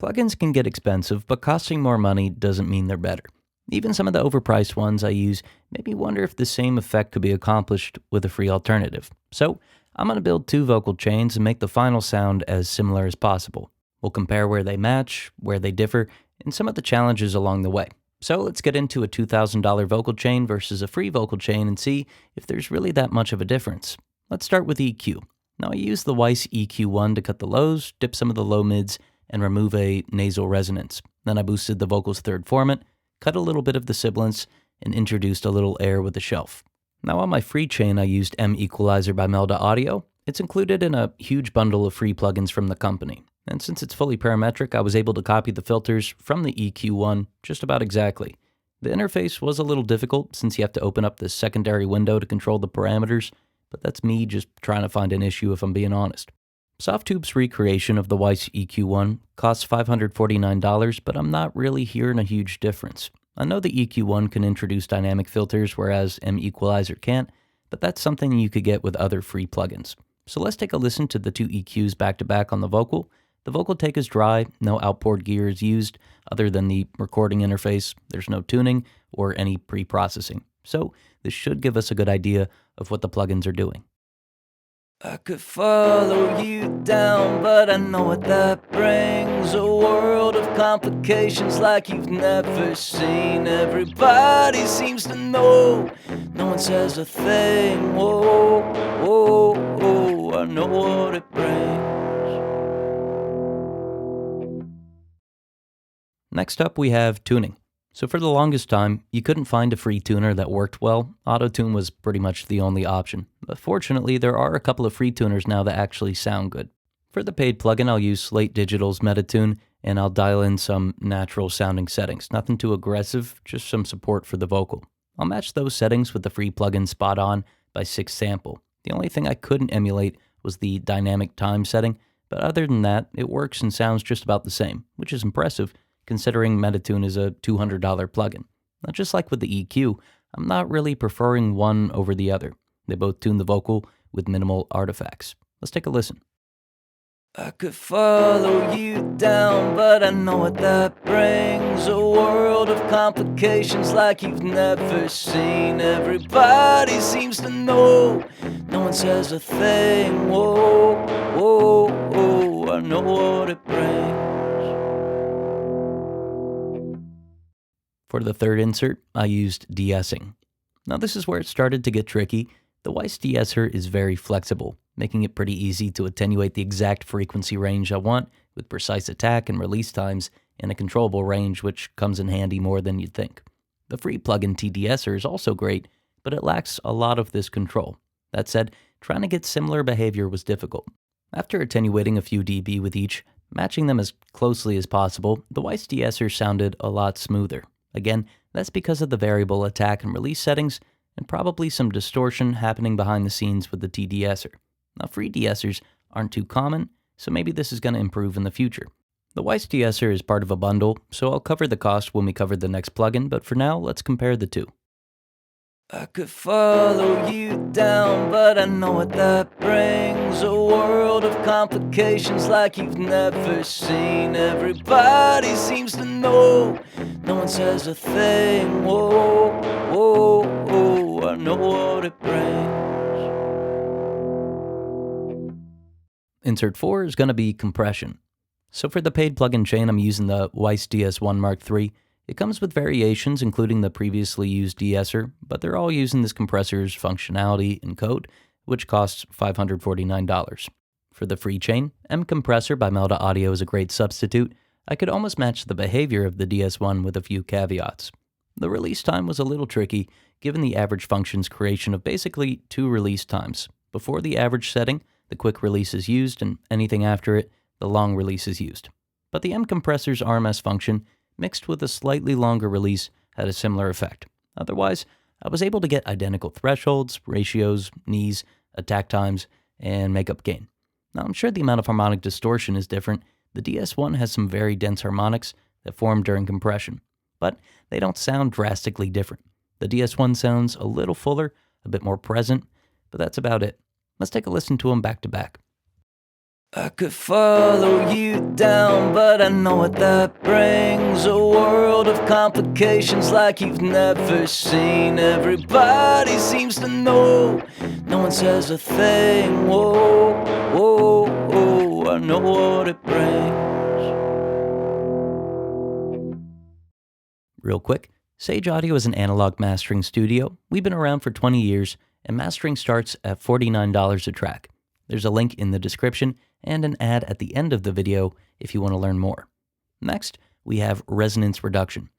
Plugins can get expensive, but costing more money doesn't mean they're better. Even some of the overpriced ones I use make me wonder if the same effect could be accomplished with a free alternative. So, I'm going to build two vocal chains and make the final sound as similar as possible. We'll compare where they match, where they differ, and some of the challenges along the way. So let's get into a $2,000 vocal chain versus a free vocal chain and see if there's really that much of a difference. Let's start with EQ. Now I use the Weiss EQ1 to cut the lows, dip some of the low mids, and remove a nasal resonance. Then I boosted the vocal's third formant, cut a little bit of the sibilance, and introduced a little air with the shelf. Now on my free chain I used M Equalizer by Melda Audio. It's included in a huge bundle of free plugins from the company. And since it's fully parametric, I was able to copy the filters from the EQ1 just about exactly. The interface was a little difficult since you have to open up this secondary window to control the parameters, but that's me just trying to find an issue if I'm being honest. Softube's recreation of the Weiss EQ1 costs $549, but I'm not really hearing a huge difference. I know the EQ1 can introduce dynamic filters, whereas M Equalizer can't, but that's something you could get with other free plugins. So let's take a listen to the two EQs back to back on the vocal. The vocal take is dry, no outboard gear is used other than the recording interface. There's no tuning or any pre-processing. So this should give us a good idea of what the plugins are doing. I could follow you down, but I know what that brings. A world of complications like you've never seen. Everybody seems to know, no one says a thing. Whoa, whoa, whoa, I know what it brings. Next up we have tuning. So for the longest time, you couldn't find a free tuner that worked well. Auto-Tune was pretty much the only option. But fortunately, there are a couple of free tuners now that actually sound good. For the paid plugin, I'll use Slate Digital's Metatune, and I'll dial in some natural sounding settings. Nothing too aggressive, just some support for the vocal. I'll match those settings with the free plugin Spot On by 6 Sample. The only thing I couldn't emulate was the dynamic time setting, but other than that, it works and sounds just about the same, which is impressive, considering Metatune is a $200 plugin. Now, just like with the EQ, I'm not really preferring one over the other. They both tune the vocal with minimal artifacts. Let's take a listen. I could follow you down, but I know what that brings. A world of complications like you've never seen. Everybody seems to know, no one says a thing. Whoa, whoa, whoa, I know what it brings. For the third insert, I used de-essing. Now this is where it started to get tricky. The Weiss de-esser is very flexible, making it pretty easy to attenuate the exact frequency range I want with precise attack and release times in a controllable range, which comes in handy more than you'd think. The free plugin TDesser is also great, but it lacks a lot of this control. That said, trying to get similar behavior was difficult. After attenuating a few dB with each, matching them as closely as possible, the Weiss de-esser sounded a lot smoother. Again, that's because of the variable attack and release settings, and probably some distortion happening behind the scenes with the TDesser. Now, free de-essers aren't too common, so maybe this is going to improve in the future. The Weiss de-esser is part of a bundle, so I'll cover the cost when we cover the next plugin, but for now, let's compare the two. I could follow you down, but I know what that brings. A world of complications like you've never seen. Everybody seems to know, no one says a thing. Whoa, whoa, whoa, I know what it brings. Insert 4 is going to be compression. So for the paid plugin chain, I'm using the Weiss DS1 Mark III. It comes with variations, including the previously used de-esser, but they're all using this compressor's functionality and code, which costs $549. For the free chain, M Compressor by Melda Audio is a great substitute. I could almost match the behavior of the DS1 with a few caveats. The release time was a little tricky, given the average function's creation of basically 2 release times. Before the average setting, the quick release is used, and anything after it, the long release is used. But the M Compressor's RMS function, mixed with a slightly longer release, had a similar effect. Otherwise, I was able to get identical thresholds, ratios, knees, attack times, and makeup gain. Now, I'm sure the amount of harmonic distortion is different. The DS1 has some very dense harmonics that form during compression, but they don't sound drastically different. The DS1 sounds a little fuller, a bit more present, but that's about it. Let's take a listen to them back to back. I could follow you down, but I know what that brings. A world of complications like you've never seen. Everybody seems to know, no one says a thing. Whoa, whoa, whoa, I know what it brings. Real quick, Sage Audio is an analog mastering studio. We've been around for 20 years, and mastering starts at $49 a track. There's a link in the description and an ad at the end of the video if you want to learn more. Next, we have resonance reduction.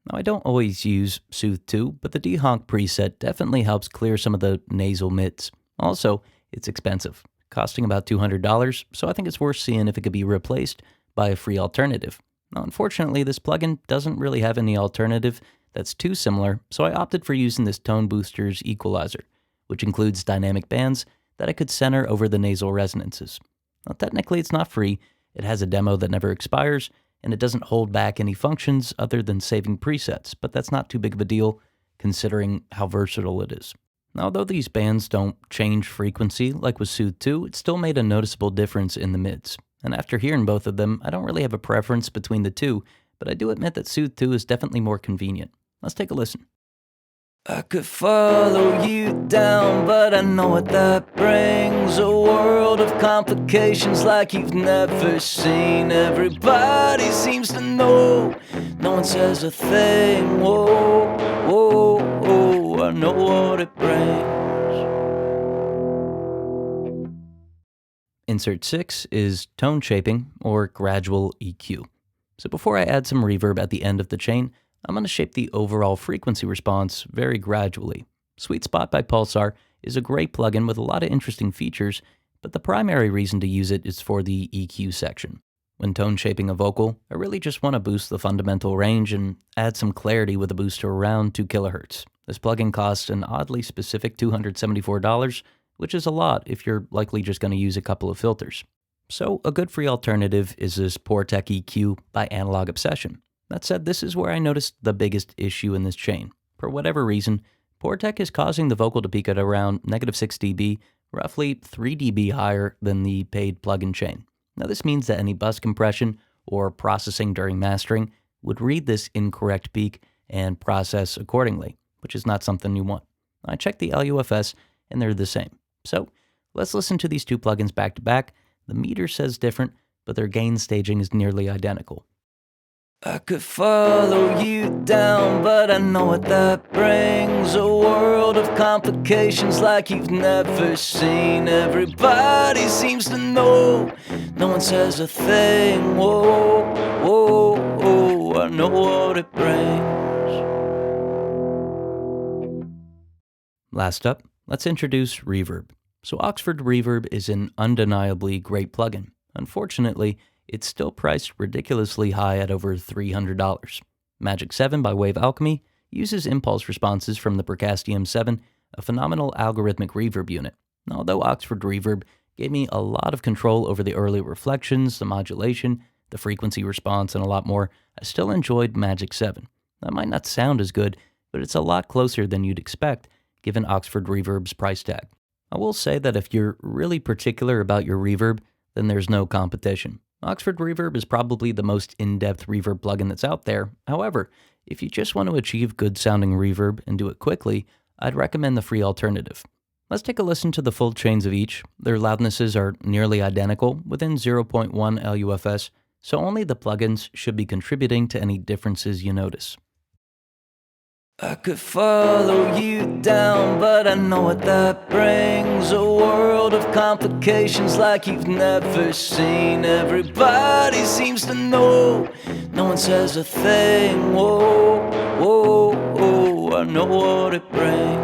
Now, I don't always use Soothe 2, but the Dehonk preset definitely helps clear some of the nasal mids. Also, it's expensive, costing about $200, so I think it's worth seeing if it could be replaced by a free alternative. Now, unfortunately, this plugin doesn't really have any alternative that's too similar, so I opted for using this Tone Boosters equalizer, which includes dynamic bands that I could center over the nasal resonances. Now, technically, it's not free. It has a demo that never expires, and it doesn't hold back any functions other than saving presets, but that's not too big of a deal considering how versatile it is. Now, although these bands don't change frequency like with Soothe 2, it still made a noticeable difference in the mids. And after hearing both of them, I don't really have a preference between the two, but I do admit that Soothe 2 is definitely more convenient. Let's take a listen. I could follow you down, but I know what that brings. A world of complications like you've never seen. Everybody seems to know, no one says a thing. Whoa, whoa, whoa, I know what it brings. Insert 6 is tone shaping, or gradual EQ. So before I add some reverb at the end of the chain, I'm going to shape the overall frequency response very gradually. Sweet Spot by Pulsar is a great plugin with a lot of interesting features, but the primary reason to use it is for the EQ section. When tone shaping a vocal, I really just want to boost the fundamental range and add some clarity with a booster around 2 kHz. This plugin costs an oddly specific $274, which is a lot if you're likely just going to use a couple of filters. So a good free alternative is this PoorTech EQ by Analog Obsession. That said, this is where I noticed the biggest issue in this chain. For whatever reason, PoorTech is causing the vocal to peak at around -6 dB, roughly 3 dB higher than the paid plugin chain. Now this means that any bus compression or processing during mastering would read this incorrect peak and process accordingly, which is not something you want. I checked the LUFS and they're the same. So let's listen to these two plugins back to back. The meter says different, but their gain staging is nearly identical. I could follow you down, but I know what that brings. A world of complications like you've never seen. Everybody seems to know, no one says a thing. Whoa, whoa, whoa, I know what it brings. Last up, let's introduce Reverb. So Oxford Reverb is an undeniably great plugin. Unfortunately, it's still priced ridiculously high at over $300. Magic 7 by Wave Alchemy uses impulse responses from the Procastium 7, a phenomenal algorithmic reverb unit. Although Oxford Reverb gave me a lot of control over the early reflections, the modulation, the frequency response, and a lot more, I still enjoyed Magic 7. That might not sound as good, but it's a lot closer than you'd expect, given Oxford Reverb's price tag. I will say that if you're really particular about your reverb, then there's no competition. Oxford Reverb is probably the most in-depth reverb plugin that's out there. However, if you just want to achieve good sounding reverb and do it quickly, I'd recommend the free alternative. Let's take a listen to the full chains of each. Their loudnesses are nearly identical, within 0.1 LUFS, so only the plugins should be contributing to any differences you notice. I could follow you down, but I know what that brings. A world of complications like you've never seen. Everybody seems to know, no one says a thing. Whoa, whoa, whoa, I know what it brings.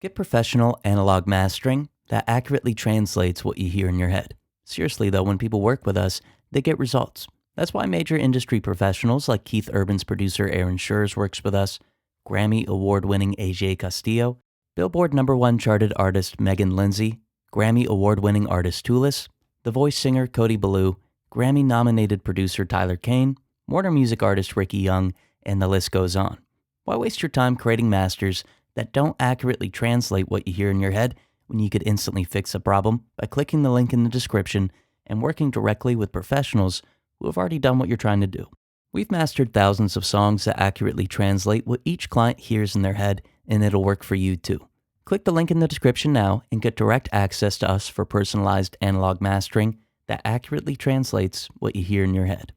Get professional analog mastering that accurately translates what you hear in your head. Seriously though, when people work with us, they get results. That's why major industry professionals like Keith Urban's producer Aaron Schurz works with us, Grammy award-winning AJ Castillo, Billboard #1 charted artist Megan Lindsay, Grammy award-winning artist Tulis, The Voice singer Cody Ballou, Grammy-nominated producer Tyler Kane, Warner Music artist Ricky Young, and the list goes on. Why waste your time creating masters that don't accurately translate what you hear in your head when you could instantly fix a problem by clicking the link in the description and working directly with professionals who have already done what you're trying to do. We've mastered thousands of songs that accurately translate what each client hears in their head, and it'll work for you too. Click the link in the description now and get direct access to us for personalized analog mastering that accurately translates what you hear in your head.